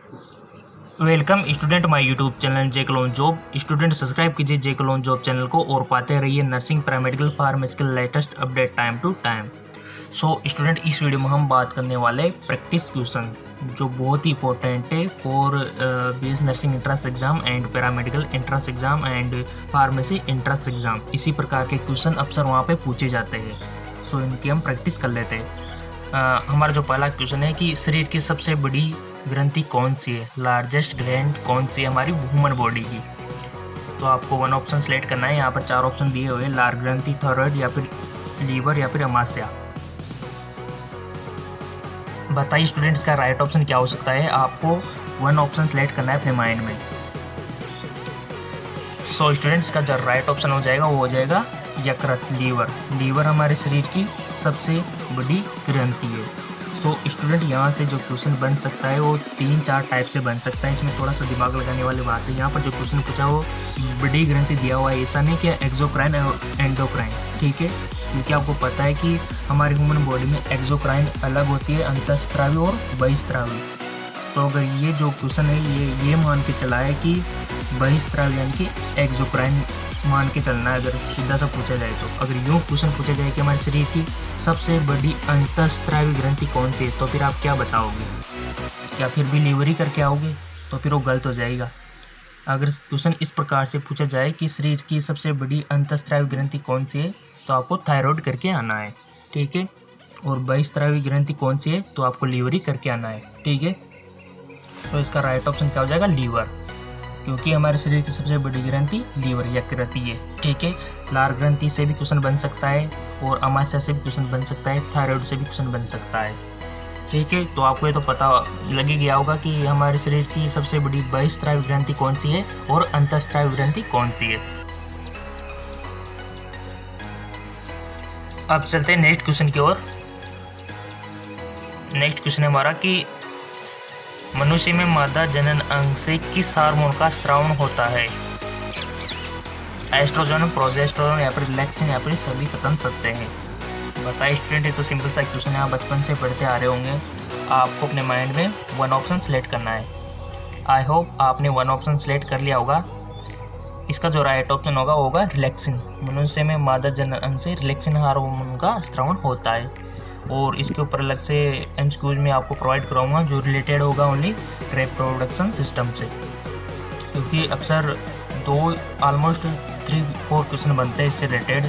Welcome student my YouTube channel J clone job. Student subscribe कीजिए J clone job channel को और पाते रहिए nursing paramedical pharmaceutical latest update time to time. So student, इस video में हम बात करने वाले प्रैक्टिस क्वेश्चन जो बहुत ही इंपॉर्टेंट है for BS nursing entrance exam and paramedical entrance exam and pharmacy entrance exam. इसी प्रकार के क्वेश्चन अक्सर वहाँ पे पूछे जाते हैं। सो इनकी हम प्रैक्टिस कर लेते हैं। हमारा जो पहला क्वेश्चन है कि शरीर की सबसे बड़ी ग्रंथि कौन सी है, लार्जेस्ट ग्लैंड कौन सी है हमारी ह्यूमन बॉडी की। तो आपको वन ऑप्शन सेलेक्ट करना है। यहाँ पर चार ऑप्शन दिए हुए हैं, लार ग्रंथि, थायराइड या फिर लीवर या फिर अमाशय। बताइए स्टूडेंट्स का राइट ऑप्शन क्या हो सकता है। आपको वन ऑप्शन सेलेक्ट करना है अपने माइंड में। सो स्टूडेंट्स का जो राइट ऑप्शन हो जाएगा वो हो जाएगा यकृत, लीवर। लीवर हमारे शरीर की सबसे बड़ी ग्रंथि है। सो स्टूडेंट, यहाँ से जो क्वेश्चन बन सकता है वो 3-4 टाइप से बन सकता है। इसमें थोड़ा सा दिमाग लगाने वाली बात है। यहाँ पर जो क्वेश्चन पूछा वो बड़ी ग्रंथि दिया हुआ है, ऐसा नहीं कि एक्सोक्राइन और एंडोक्राइन, ठीक है। क्योंकि आपको पता है कि हमारी ह्यूमन बॉडी में एक्सोक्राइन अलग होती है, अंतःस्रावी और बहिस्रावी। तो अगर ये जो क्वेश्चन है ये मान के चला है कि बहिस्रावी यानी कि एक्सोक्राइन मान के चलना है। अगर सीधा सा पूछा जाए तो अगर यूँ क्वेश्चन पूछा जाए कि हमारे शरीर की सबसे बड़ी अंतःस्रावी ग्रंथि कौन सी है, तो फिर आप क्या बताओगे? क्या फिर भी लीवर ही करके आओगे? तो फिर वो गलत हो जाएगा। अगर क्वेश्चन इस प्रकार से पूछा जाए कि शरीर की सबसे बड़ी अंतःस्रावी ग्रंथि कौन सी है, तो आपको थायराइड करके आना है, ठीक है। और बहिस्रावी ग्रंथि कौन सी है, तो आपको लीवर ही करके आना है, ठीक है। तो इसका राइट ऑप्शन क्या हो जाएगा? लीवर, क्योंकि हमारे शरीर की सबसे बड़ी ग्रंथि लीवर यकृत है, ठीक है। लार ग्रंथि से भी क्वेश्चन बन सकता है और अमाशय से भी क्वेश्चन बन सकता है, थायराइड से भी क्वेश्चन बन सकता है, ठीक है। तो आपको ये तो पता लग ही गया होगा कि हमारे शरीर की सबसे बड़ी बहिस्रावी ग्रंथि कौन सी है और अंतःस्रावी ग्रंथि कौन सी है। अब चलते हैं नेक्स्ट क्वेश्चन की ओर। नेक्स्ट क्वेश्चन है हमारा कि मनुष्य में मादा जनन अंग से किस हार्मोन का स्त्रावन होता है? एस्ट्रोजन, प्रोजेस्टेरोन या फिर रिलैक्सिन या फिर सभी कथन सत्य हैं। बताइए स्टूडेंट, ये तो सिंपल सा क्वेश्चन है, आप बचपन से पढ़ते आ रहे होंगे। आपको अपने माइंड में वन ऑप्शन सेलेक्ट करना है। आई होप आपने वन ऑप्शन सेलेक्ट कर लिया होगा। इसका जो राइट ऑप्शन होगा वो होगा रिलैक्सिन। मनुष्य में मादा जनन अंग से रिलैक्सिन हार्मोन का स्त्रावन होता है। और इसके ऊपर अलग से एमसीक्यूज में आपको प्रोवाइड कराऊंगा जो रिलेटेड होगा ओनली रिप्रोडक्शन सिस्टम से, क्योंकि अक्सर ऑलमोस्ट 3-4 क्वेश्चन बनते हैं इससे related.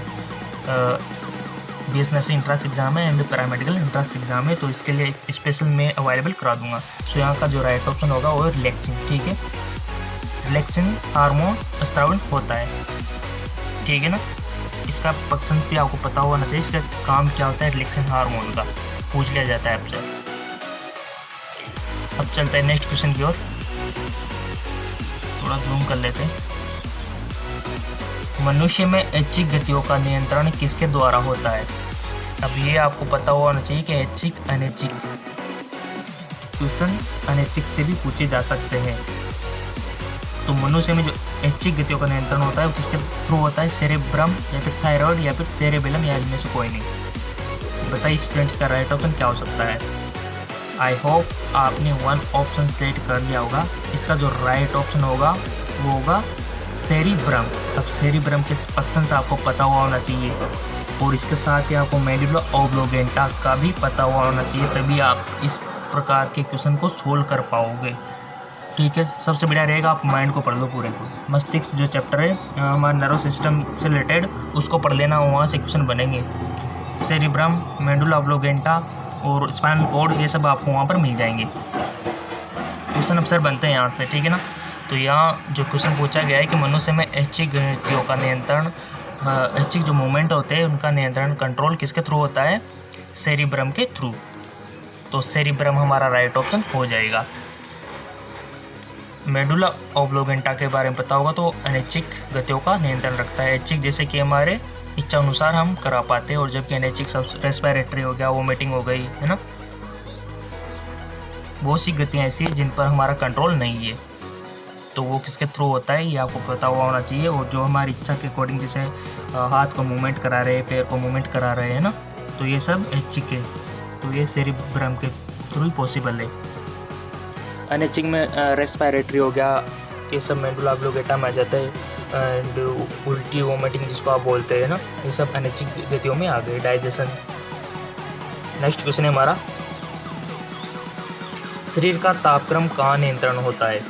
BS nursing entrance exam है एंड पैरामेडिकल एंट्रेंस एग्जाम है, तो इसके लिए स्पेशल में अवेलेबल करा दूंगा। सो यहाँ का जो राइट ऑप्शन होगा वो रिलैक्सिन, ठीक है। रिलैक्सिन हार्मोन स्त्रावन होता है, ठीक है ना। इसका फंक्शंस भी आपको पता होना चाहिए, इसका काम क्या होता है रिलैक्सिन हार्मोन का, पूछ लिया जाता है आपसे। अब चलते हैं नेक्स्ट क्वेश्चन की ओर। थोड़ा जूम कर लेते हैं। मनुष्य में ऐच्छिक गतियों का नियंत्रण किसके द्वारा होता है? अब ये आपको पता होना चाहिए कि ऐच्छिक अनैच्छिक क्वेश्चन अनैच्छिक से भी पूछे जा सकते हैं। तो मनुष्य में जो ऐच्छिक गतियों का नियंत्रण होता है वो किसके थ्रू होता है? सेरेब्रम या फिर थायराइड या फिर सेरेबेलम या इनमें से कोई नहीं। बताइए स्टूडेंट्स का राइट ऑप्शन क्या हो सकता है। आई होप आपने वन ऑप्शन सेलेक्ट कर लिया होगा। इसका जो राइट ऑप्शन होगा वो होगा सेरिब्रम। अब सेरिब्रम के फंक्शंस आपको पता हुआ होना चाहिए और इसके साथ ही आपको मेडुला ऑब्लोगेंटा का भी पता हुआ होना चाहिए, तभी आप इस प्रकार के क्वेश्चन को सोल्व कर पाओगे, ठीक है। सबसे बढ़िया रहेगा आप माइंड को पढ़ लो पूरे को। मस्तिष्क जो चैप्टर है हमारे नर्व सिस्टम से रिलेटेड, उसको पढ़ लेना, वहाँ से क्वेश्चन बनेंगे। सेरिब्रम, मेडुला ऑब्लोगेंटा और स्पाइनल कॉर्ड, ये सब आपको वहाँ पर मिल जाएंगे। क्वेश्चन अक्सर बनते हैं यहाँ से, ठीक है ना। तो यहाँ जो क्वेश्चन पूछा गया है कि मनुष्य में ऐच्छिक गतियों का नियंत्रण, ऐच्छिक जो मूवमेंट होते हैं उनका नियंत्रण कंट्रोल किसके थ्रू होता है? सेरिब्रम के थ्रू। तो सेरिब्रम हमारा राइट ऑप्शन हो जाएगा। मेडुला ऑब्लोगेंटा के बारे में पता होगा तो अनैच्छिक गतियों का नियंत्रण रखता है। ऐच्छिक जैसे कि हमारे इच्छा अनुसार हम करा पाते हैं, और जबकि अनैच्छिक सब रेस्पिरेटरी हो गया, वोमिटिंग हो गई, है ना। बहुत सी गतियाँ ऐसी हैं जिन पर हमारा कंट्रोल नहीं है, तो वो किसके थ्रू होता है ये आपको पता हुआ होना चाहिए। और जो हमारी इच्छा के अकॉर्डिंग, जैसे हाथ को मूवमेंट करा रहे हैं, पैर को मूवमेंट करा रहे हैं ना, तो ये सब ऐच्छिक है। तो ये सेरिब्रम के थ्रू ही पॉसिबल है। अनैचिंग में रेस्पिरेटरी हो गया, ये सब मेडुला ऑब्लिंगेटा में आ जाता है, एंड उल्टी वोमिटिंग जिसको आप बोलते हैं ना, ये सब अनैच्छिक गतियों में आ गए। डाइजेशन। नेक्स्ट क्वेश्चन है हमारा, शरीर का तापक्रम कहाँ नियंत्रण होता है?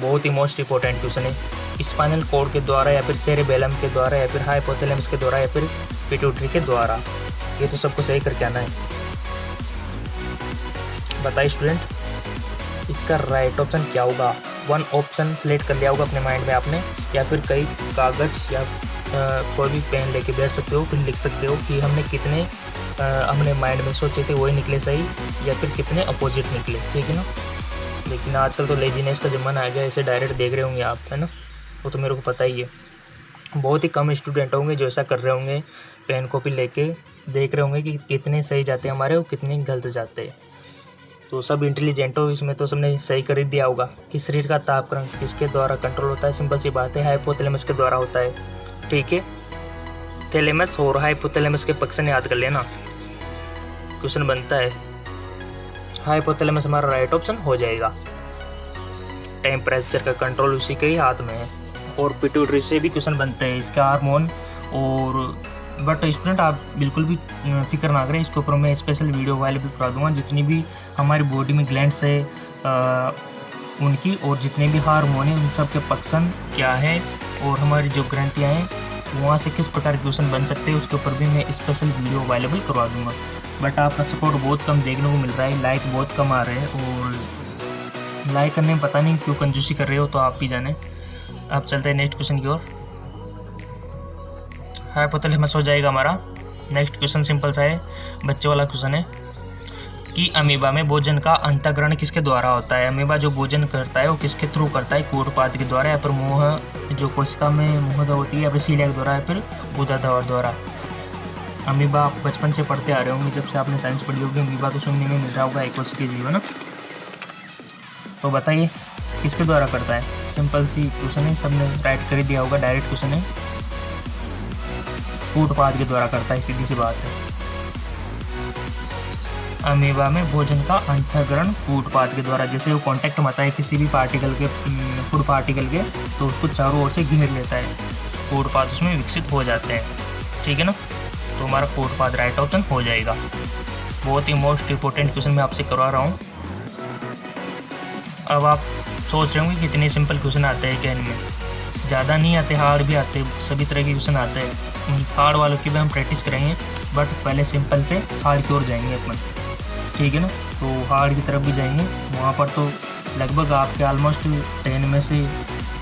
बहुत ही मोस्ट इंपॉर्टेंट क्वेश्चन है। स्पाइनल कॉर्ड के द्वारा, या फिर सेरेबेलम के द्वारा, या फिर हाइपोथैलेमस के द्वारा, या फिर पिट्यूटरी के द्वारा। ये तो सबको सही करके आना है। बताइए स्टूडेंट, इसका राइट ऑप्शन क्या होगा? वन ऑप्शन सिलेक्ट कर लिया होगा अपने माइंड में आपने, या फिर कई कागज या कोई भी पेन लेके बैठ सकते हो, फिर लिख सकते हो कि हमने कितने अपने माइंड में सोचे थे वही निकले सही, या फिर कितने अपोजिट निकले, ठीक है ना। लेकिन आजकल तो लेजीनेस का ज़माना आ गया, इसे डायरेक्ट देख रहे होंगे आप, है ना, वो तो मेरे को पता ही है। बहुत ही कम स्टूडेंट होंगे जो ऐसा कर रहे होंगे, पेन कॉपी लेके देख रहे होंगे कि कितने सही जाते हैं हमारे और कितने गलत जाते हैं। तो सब इंटेलिजेंट हो, इसमें तो सबने सही कर ही दिया होगा कि शरीर का तापक्रम किसके द्वारा कंट्रोल होता है। सिंपल सी बात है, हाइपोथैलेमस के द्वारा होता है, ठीक है। थैलेमस और हाइपोथैलेमस के पक्ष ने याद कर लेना। क्वेश्चन बनता है, हाइपोथैलेमस हमारा राइट ऑप्शन हो जाएगा। टेम्परेचर का कंट्रोल उसी के ही हाथ में है। और पिट्यूटरी से भी क्वेश्चन बनते हैं, इसका हार्मोन। और बट स्टूडेंट आप बिल्कुल भी फिक्र ना करें, इसके ऊपर मैं स्पेशल वीडियो अवेलेबल करा दूँगा। जितनी भी हमारी बॉडी में ग्लैंड्स है उनकी, और जितने भी हार्मोन है उन सब के फंक्शन क्या है, और हमारी जो ग्रंथियाँ हैं वहाँ से किस प्रकार के क्वेश्चन बन सकते हैं, उसके ऊपर भी मैं स्पेशल वीडियो अवेलेबल करवा दूँगा। बट आपका सपोर्ट बहुत कम देखने को मिल रहा है, लाइक बहुत कम आ रहे हैं, और लाइक करने में पता नहीं क्यों कंजूसी कर रहे हो, तो आप भी जाने। अब चलते हैं नेक्स्ट क्वेश्चन की ओर। हाइपोथैलेमस हो जाएगा हमारा। नेक्स्ट क्वेश्चन सिंपल सा है, बच्चे वाला क्वेश्चन है कि अमीबा में भोजन का अंतःग्रहण किसके द्वारा होता है? अमीबा जो भोजन करता है वो किसके थ्रू करता है? कूटपाद के द्वारा, या फिर मुँह जो कोशिका में मुँहदा होती है, या फिर सीलिया के द्वारा, या फिर गुदाधर द्वारा। अमीबा आप बचपन से पढ़ते आ रहे होंगे, जब से आपने साइंस पढ़ी होगी। अमीबा तो सुनने में मिल रहा होगा, एक कोशिकीय जीव है ना। तो बताइए किसके द्वारा करता है? सिंपल सी क्वेश्चन है, सबने राइट कर ही दिया होगा, डायरेक्ट क्वेश्चन है। कूटपाद के द्वारा करता है, सीधी सी बात है। अमीबा में भोजन का अंतःग्रहण कूटपाद के द्वारा। जैसे वो कांटेक्ट में आता है किसी भी पार्टिकल के, फूड पार्टिकल के, तो उसको चारों ओर से घेर लेता है, कूटपाद उसमें विकसित हो जाते हैं, ठीक है ना। तो हमारा कूटपाद राइट ऑप्शन हो जाएगा। बहुत ही मोस्ट इंपॉर्टेंट क्वेश्चन मैं आपसे करवा रहा हूँ। अब आप सोच रहे होंगे कितने सिंपल क्वेश्चन आते हैं क्या इनमें? ज़्यादा नहीं आते, हार्ड भी आते, सभी तरह के क्वेश्चन आते हैं। हार्ड वालों की भी हम प्रैक्टिस करेंगे, बट पहले सिंपल से हार्ड की ओर जाएंगे अपन, ठीक है ना। तो हार्ड की तरफ भी जाएंगे, वहाँ पर तो लगभग आपके ऑलमोस्ट 10 में से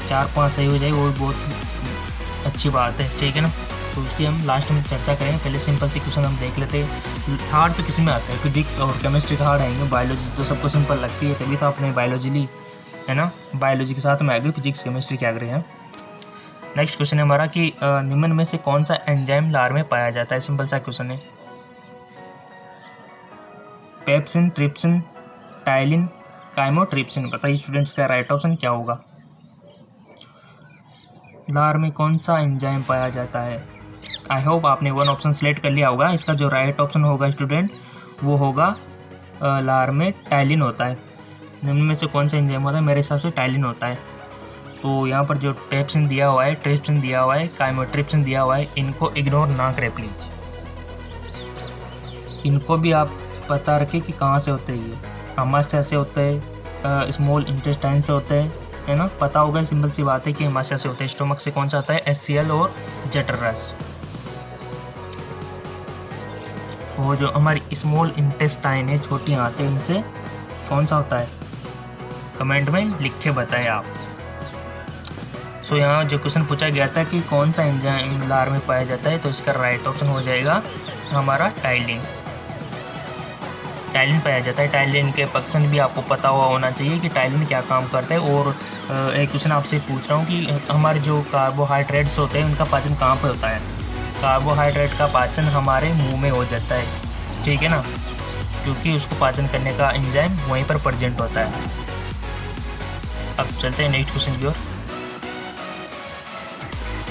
4-5 सही हो जाए, वो बहुत अच्छी बात है, ठीक है ना। तो उसकी हम लास्ट में चर्चा करेंगे। पहले सिंपल सी क्वेश्चन हम देख लेते हैं। हार्ड तो किसी में आता है, फिजिक्स और केमिस्ट्री का हार्ड आएंगे, बायोलॉजी तो सबको सिंपल लगती है, तभी तो आपने बायोलॉजी ली है ना। बायोलॉजी के साथ में आ गई फिजिक्स केमिस्ट्री क्या कर रहे हैं। नेक्स्ट क्वेश्चन है हमारा कि निम्न में से कौन सा एंजाइम लार में पाया जाता है? सिंपल सा क्वेश्चन है। Pepsin, trypsin, ptyalin, chymotrypsin. बताइए स्टूडेंट्स का राइट ऑप्शन क्या होगा? लार में कौन सा एंजाइम पाया जाता है? आई होप आपने वन ऑप्शन सेलेक्ट कर लिया होगा। इसका जो राइट ऑप्शन होगा स्टूडेंट वो होगा लार में टाइलिन होता है। निम्न में से कौन सा एंजाइम होता है? मेरे हिसाब से टाइलिन होता है। तो यहाँ पर जो ट्रिप्सिन दिया हुआ है, ट्रिप्सिन दिया हुआ है, काइमोट्रिप्सिन दिया हुआ है, इनको इग्नोर ना करें प्लीज। इनको भी आप पता रखें कि कहाँ से होते हैं। ये अमाशय से होते हैं, स्मॉल इंटेस्टाइन से होते हैं, है ना, पता होगा। सिंपल सी बात है कि अमाशय से होते हैं। स्टोमक से कौन सा होता है? HCl और जठर रस। वो जो हमारी स्मॉल इंटेस्टाइन है, छोटी आंतें, इनसे कौन सा होता है? कमेंट में लिख के बताएं आप। सो यहाँ जो क्वेश्चन पूछा गया था कि कौन सा एंजाइम लार में पाया जाता है, तो इसका राइट ऑप्शन हो जाएगा हमारा टाइलिन। टाइलिन पाया जाता है। टाइलिन के फंक्शन भी आपको पता हुआ होना चाहिए कि टाइलिन क्या काम करता है। और एक क्वेश्चन आपसे पूछ रहा हूँ कि हमारे जो कार्बोहाइड्रेट्स होते हैं उनका पाचन कहाँ पे होता है? कार्बोहाइड्रेट का पाचन हमारे मुंह में हो जाता है, ठीक है ना, क्योंकि उसको पाचन करने का एंजाइम वहीं पर प्रेजेंट होता है। अब चलते हैं नेक्स्ट क्वेश्चन की ओर।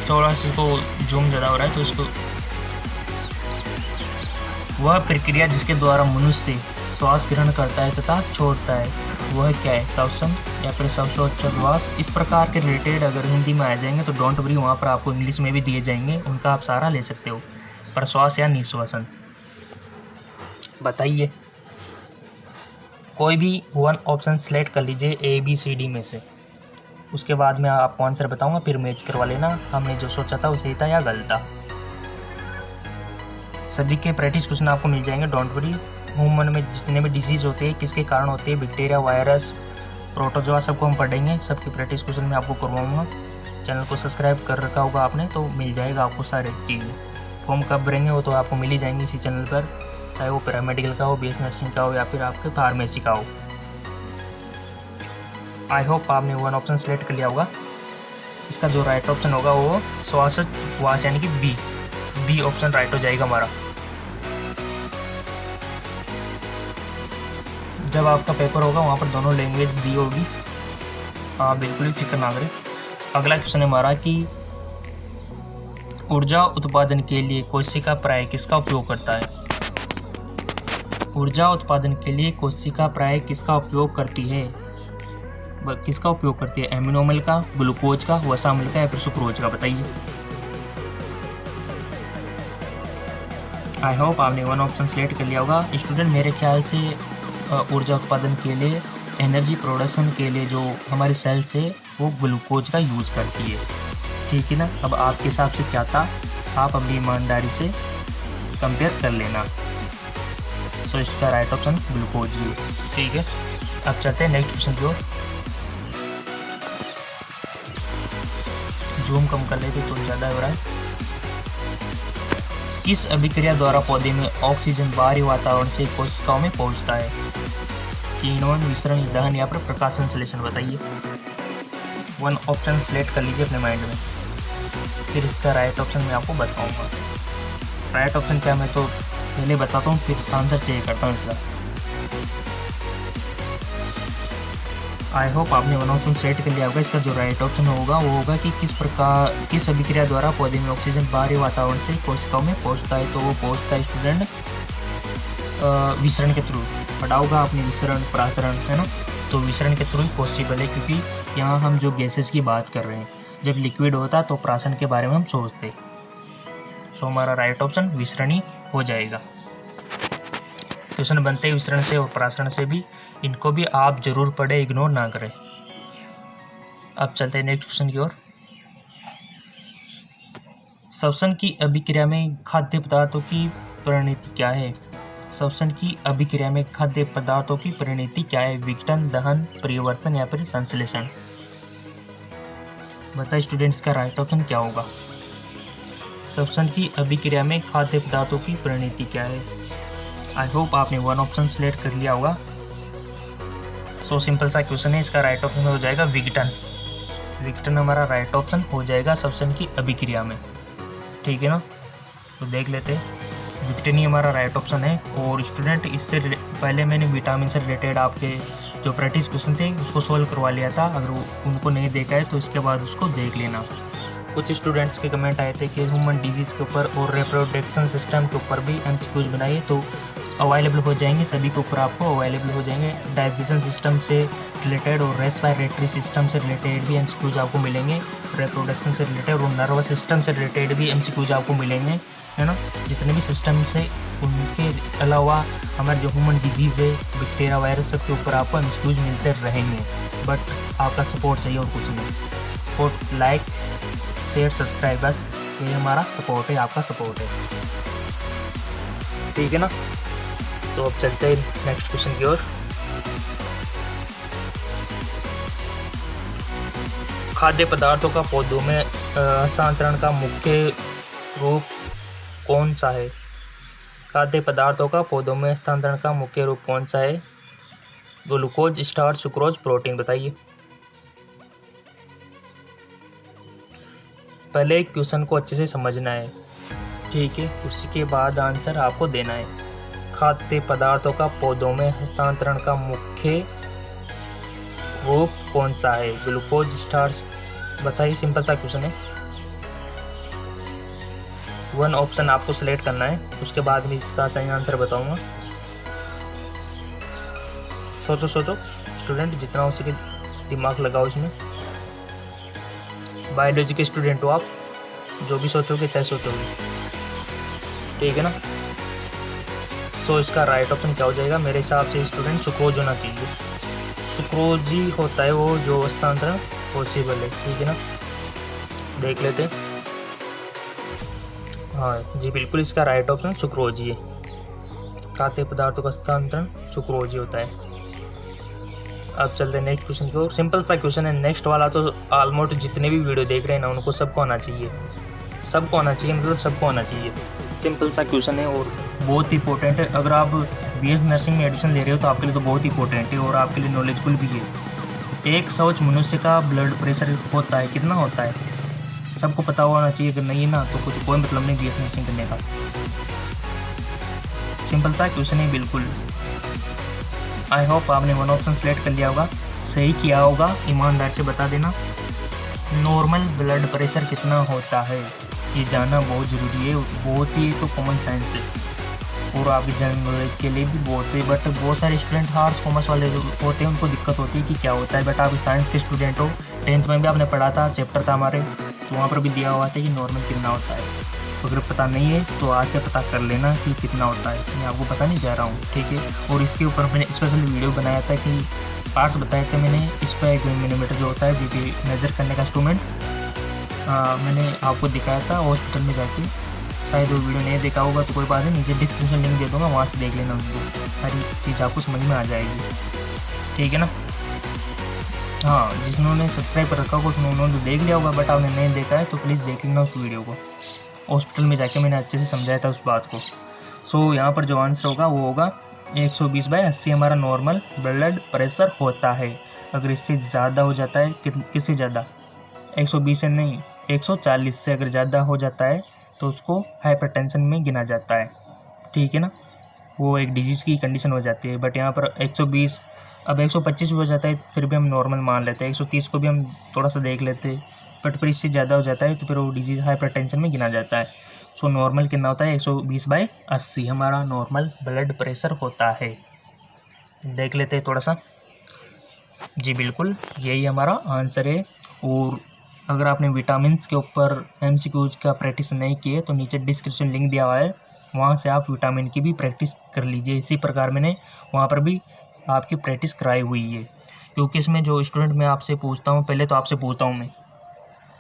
थोड़ा सा इसको जूम ज़्यादा हो रहा है तो इसको। वह प्रक्रिया जिसके द्वारा मनुष्य श्वास ग्रहण करता है तथा छोड़ता है वो है क्या है, श्वसन या फिर श्वासोच्छ्वास। इस प्रकार के रिलेटेड अगर हिंदी में आ जाएंगे तो डोंट वरी, वहाँ पर आपको इंग्लिश में भी दिए जाएंगे, उनका आप सहारा ले सकते हो। प्रश्वास या निश्वासन। बताइए, कोई भी वन ऑप्शन सेलेक्ट कर लीजिए ABCD में से, उसके बाद मैं आपको आंसर बताऊंगा, फिर मैच करवा लेना हमने जो सोचा था वो सही था या गलत था। सभी के प्रैक्टिस क्वेश्चन आपको मिल जाएंगे, डोंट वरी। ह्यूमन में जितने भी डिजीज़ होते हैं, किसके कारण होते हैं, बैक्टीरिया, वायरस, प्रोटोजोआ, सबको हम पढ़ेंगे। सबकी प्रैक्टिस क्वेश्चन मैं आपको करवाऊंगा। चैनल को सब्सक्राइब कर रखा होगा आपने तो मिल जाएगा आपको सारी चीज़ें। फॉर्म कब भरेंगे वो तो आपको मिल ही जाएंगे इसी चैनल पर, चाहे वो पैरामेडिकल का हो, BS नर्सिंग का हो या फिर आपके फार्मेसी का हो। आई होप आपने वन ऑप्शन सेलेक्ट कर लिया होगा। इसका जो राइट ऑप्शन होगा वो श्वासोच्छ्वास यानी कि बी ऑप्शन राइट हो जाएगा हमारा। जब आपका पेपर होगा वहाँ पर दोनों लैंग्वेज दी होगी, हाँ बिल्कुल ही फिक्र ना करें। अगला क्वेश्चन है हमारा कि ऊर्जा उत्पादन के लिए कोशिका प्राय किसका उपयोग करता है। ऊर्जा उत्पादन के लिए कोशिका प्राय किसका उपयोग करती है, किसका उपयोग करती है, एमिनो अम्ल का, ग्लूकोज का, वसा अम्ल का या फिर सुक्रोज का। बताइए। आई होप आपने वन ऑप्शन सेलेक्ट कर लिया होगा। स्टूडेंट मेरे ख्याल से ऊर्जा उत्पादन के लिए, एनर्जी प्रोडक्शन के लिए जो हमारी सेल्स है वो ग्लूकोज का यूज़ करती है, ठीक है ना। अब आपके हिसाब से क्या था, आप अपनी ईमानदारी से कंपेयर कर लेना। सो इसका राइट ऑप्शन ग्लूकोज ही है, ठीक है। अब चलते हैं नेक्स्ट क्वेश्चन की ओर। जूम कम कर लेते तो ज़्यादा हो रहा है। किस अभिक्रिया द्वारा पौधे में ऑक्सीजन बाहरी वातावरण से कोशिकाओं में पहुंचता है। किण्वन, विसरण, दहन या फिर प्रकाश संश्लेषण। बताइए। वन ऑप्शन सेलेक्ट कर लीजिए अपने माइंड में, फिर इसका राइट ऑप्शन मैं आपको बताऊंगा। राइट ऑप्शन क्या मैं तो पहले बताता हूँ, फिर आंसर चेक करता हूँ इसका। आई होप आपने वन ऑप्शन सेलेक्ट कर लिया होगा। इसका जो राइट ऑप्शन होगा वो होगा कि किस अभिक्रिया द्वारा पौधे में ऑक्सीजन बाहरी वातावरण से कोशिकाओं में पहुंचता है। तो वो पहुंचता है स्टूडेंट विसरण के थ्रू। पढ़ा होगा आपने विसरण, प्रासरण, है ना। तो विसरण के थ्रू ही पॉसिबल है, क्योंकि यहाँ हम जो गैसेस की बात कर रहे हैं, जब लिक्विड होता तो प्रासरण के बारे में हम सोचते। सो हमारा राइट ऑप्शन विसरण ही हो जाएगा। क्वेश्चन बनते हैं विसरण से और प्रासरण से भी, इनको भी आप जरूर पढ़े, इग्नोर ना करें। अब चलते हैं नेक्स्ट क्वेश्चन की ओर। श्वसन की अभिक्रिया में खाद्य पदार्थों की परिणति क्या है। श्वसन की अभिक्रिया में खाद्य पदार्थों की परिणति क्या है, विघटन, दहन, परिवर्तन या फिर संश्लेषण। बताइए स्टूडेंट्स का राइट ऑप्शन क्या होगा। श्वसन की अभिक्रिया में खाद्य पदार्थों की परिणति क्या है। आई होप आपने वन ऑप्शन सेलेक्ट कर लिया होगा। सो सिंपल सा क्वेश्चन है, इसका राइट ऑप्शन हो जाएगा विघटन। विघटन हमारा राइट ऑप्शन हो जाएगा श्वसन की अभिक्रिया में, ठीक है ना। तो देख लेते हैं, विघटन ही हमारा राइट ऑप्शन है। और स्टूडेंट इससे पहले मैंने विटामिन से रिलेटेड आपके जो प्रैक्टिस क्वेश्चन थे उसको सोल्व करवा लिया था, अगर उनको नहीं देखा है तो इसके बाद उसको देख लेना। कुछ स्टूडेंट्स के कमेंट आए थे कि ह्यूमन डिजीज़ के ऊपर और रिप्रोडक्शन सिस्टम के ऊपर भी MCQs बनाइए, तो अवेलेबल हो जाएंगे, सभी के ऊपर आपको अवेलेबल हो जाएंगे। डाइजेशन सिस्टम से रिलेटेड और रेस्पिरेटरी सिस्टम से रिलेटेड भी MCQs आपको मिलेंगे, रिप्रोडक्शन से रिलेटेड और नर्वस सिस्टम से रिलेटेड भी MCQs आपको मिलेंगे, है ना। जितने भी सिस्टम से, उनके अलावा हमारे जो ह्यूमन डिजीज़ है, बैक्टीरिया, वायरस, सब के ऊपर आपको MCQs मिलते रहेंगे। बट आपका सपोर्ट चाहिए और कुछ नहीं। सपोर्ट, लाइक, शेयर, सब्सक्राइब, बस ये हमारा सपोर्ट है, आपका सपोर्ट है, ठीक है ना। तो अब चलते हैं नेक्स्ट क्वेश्चन की ओर। खाद्य पदार्थों का पौधों में हस्तांतरण का मुख्य रूप कौन सा है। खाद्य पदार्थों का पौधों में हस्तांतरण का मुख्य रूप कौन सा है। Glucose, starch, sucrose, protein. बताइए। पहले क्वेश्चन को अच्छे से समझना है, ठीक है, उसके बाद आंसर आपको देना है। खाद्य पदार्थों का पौधों में हस्तांतरण का मुख्य रूप कौन सा है। Glucose, starch. बताइए, सिंपल सा क्वेश्चन है। वन ऑप्शन आपको सिलेक्ट करना है, उसके बाद मैं इसका सही आंसर बताऊंगा। सोचो सोचो, स्टूडेंट, जितना हो सके दिमाग लगाओ इसमें। बायोलॉजी के स्टूडेंट हो आप, जो भी सोचोगे चाहे सोचोगे, ठीक है ना। सो इसका राइट ऑप्शन क्या हो जाएगा मेरे हिसाब से स्टूडेंट? सुक्रोज होना चाहिए। सुक्रोज ही होता है वो जो हस्तांतरण पॉसिबल है, ठीक है ना। देख लेते हैं। हाँ जी बिल्कुल, इसका राइट ऑप्शन सुक्रोज ही है। खाद्य पदार्थों का हस्तांतरण सुक्रोज ही होता है। अब चलते हैं नेक्स्ट क्वेश्चन की ओर। सिंपल सा क्वेश्चन है नेक्स्ट वाला, तो ऑलमोस्ट जितने भी वीडियो देख रहे हैं ना उनको सबको आना चाहिए, सबको आना चाहिए, मतलब सबको आना चाहिए। सिंपल सा क्वेश्चन है और बहुत ही इंपॉर्टेंट है। अगर आप बीएस नर्सिंग में एडमिशन ले रहे हो तो आपके लिए तो बहुत ही इंपॉर्टेंट है और आपके लिए नॉलेजफुल भी है। एक शौच मनुष्य का ब्लड प्रेशर होता है, कितना होता है? सबको पता होना चाहिए, अगर नहीं ना तो कुछ कोई मतलब नहीं बीएस नर्सिंग करने का। सिंपल सा क्वेश्चन है बिल्कुल। आई होप आपने वन ऑप्शन सेलेक्ट कर लिया होगा, सही किया होगा, ईमानदार से बता देना। नॉर्मल ब्लड प्रेशर कितना होता है ये जानना बहुत ज़रूरी है, बहुत ही तो कॉमन सेंस है और आपकी जनरल नॉलेज के लिए भी बहुत है। बट बहुत सारे स्टूडेंट आर्ट्स कॉमर्स वाले जो होते हैं उनको दिक्कत होती है कि क्या होता है। बट आप साइंस के स्टूडेंट हो, 10th में भी आपने पढ़ा था, चैप्टर था हमारे, तो वहाँ पर भी दिया हुआ था कि नॉर्मल कितना होता है। तो अगर पता नहीं है तो आज से पता कर लेना कि कितना होता है, मैं आपको पता नहीं जा रहा हूँ, ठीक है। और इसके ऊपर मैंने स्पेशल वीडियो बनाया था कि पार्ट्स बताए थे मैंने, इस पर 1 मिलीमीटर जो होता है बीपी मेजर करने का इंस्ट्रूमेंट, मैंने आपको दिखाया था हॉस्पिटल में जाके। शायद वो वीडियो नहीं देखा होगा तो कोई बात नहीं, नीचे डिस्क्रिप्शन लिंक दे दूँगा, वहाँ से देख लेना उनको, सारी चीज़ आपको समझ में आ जाएगी, ठीक है ना। हाँ, जिन्होंने सब्सक्राइब कर रखा होगा उन्होंने देख लिया होगा, बट आपने नहीं देखा है तो प्लीज़ देख लेना उस वीडियो को। हॉस्पिटल में जाके मैंने अच्छे से समझाया था उस बात को। सो यहाँ पर जो आंसर होगा वो होगा 120/80 हमारा नॉर्मल ब्लड प्रेशर होता है। अगर इससे ज़्यादा हो जाता है, किससे ज़्यादा? 120 से नहीं, 140 से अगर ज़्यादा हो जाता है तो उसको हाइपरटेंशन में गिना जाता है, ठीक है ना। वो एक डिजीज़ की कंडीशन हो जाती है। बट यहाँ पर 120, अब 125 भी हो जाता है फिर भी हम नॉर्मल मान लेते हैं, 130 को भी हम थोड़ा सा देख लेते हैं, बट फिर इससे ज़्यादा हो जाता है तो फिर वो डिजीज़ हाइपरटेंशन में गिना जाता है। सो नॉर्मल कितना होता है? 120/80 हमारा नॉर्मल ब्लड प्रेशर होता है। देख लेते हैं थोड़ा सा। जी बिल्कुल, यही हमारा आंसर है। और अगर आपने विटामिन्स के ऊपर MCQs का प्रैक्टिस नहीं की है तो नीचे डिस्क्रिप्शन लिंक दिया हुआ है, वहाँ से आप विटामिन की भी प्रैक्टिस कर लीजिए। इसी प्रकार मैंने वहाँ पर भी आपकी प्रैक्टिस कराई हुई है, क्योंकि इसमें जो स्टूडेंट मैं आपसे पूछता हूँ, पहले तो आपसे पूछता हूँ मैं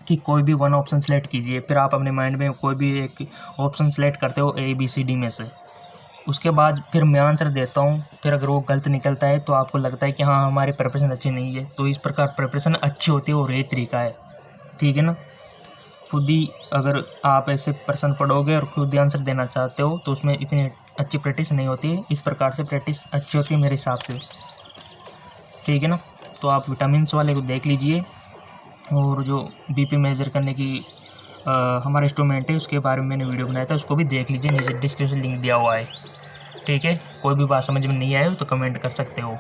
कि कोई भी वन ऑप्शन सेलेक्ट कीजिए, फिर आप अपने माइंड में कोई भी एक ऑप्शन सेलेक्ट करते हो ABCD में से, उसके बाद फिर मैं आंसर देता हूँ। फिर अगर वो गलत निकलता है तो आपको लगता है कि हाँ हमारी प्रिपरेशन अच्छी नहीं है। तो इस प्रकार प्रिपरेशन अच्छी होती है और यही तरीका है, ठीक है ना। खुद ही अगर आप ऐसे प्रश्न पढ़ोगे और खुद ही आंसर देना चाहते हो तो उसमें इतनी अच्छी प्रैक्टिस नहीं होती है। इस प्रकार से प्रैक्टिस अच्छी होती है मेरे हिसाब से, ठीक है ना। तो आप विटामिन्स वाले को देख लीजिए और जो BP मेजर करने की हमारा इंस्ट्रूमेंट है उसके बारे में मैंने वीडियो बनाया था, उसको भी देख लीजिए, नीचे डिस्क्रिप्शन लिंक दिया हुआ है, ठीक है। कोई भी बात समझ में नहीं आए तो कमेंट कर सकते हो।